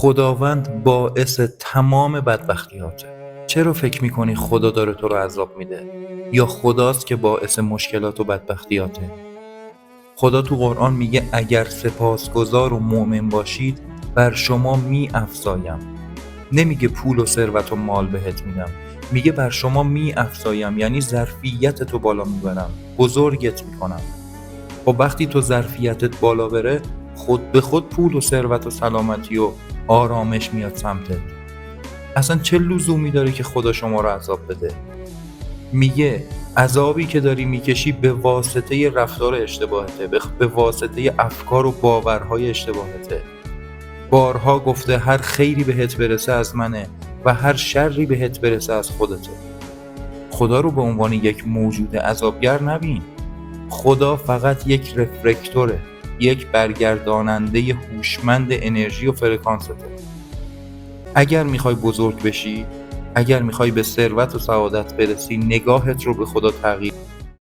خداوند باعث تمام بدبختیاته. چرا فکر میکنی خدا داره تو رو عذاب میده؟ یا خداست که باعث مشکلات و بدبختیاته؟ خدا تو قرآن میگه اگر سپاسگزار و مؤمن باشید بر شما می افزایم. نمیگه پول و ثروت و مال بهت میدم، میگه بر شما می افزایم، یعنی ظرفیت تو بالا میبرم، بزرگت میکنم. خب وقتی تو ظرفیتت بالا بره، خود به خود پول و ثروت و سلامتی و آرامش میاد سمتت. اصلا چه لزومی داره که خدا شما رو عذاب بده؟ میگه عذابی که داری میکشی به واسطه رفتار اشتباهته، به واسطه افکار و باورهای اشتباهته. بارها گفته هر خیری بهت برسه از منه و هر شری بهت برسه از خودته. خدا رو به عنوان یک موجود عذابگر نبین. خدا فقط یک رفلکتوره، یک برگرداننده هوشمند انرژی و فرکانسته. اگر میخوای بزرگ بشی، اگر میخوای به ثروت و سعادت برسی، نگاهت رو به خدا تغییر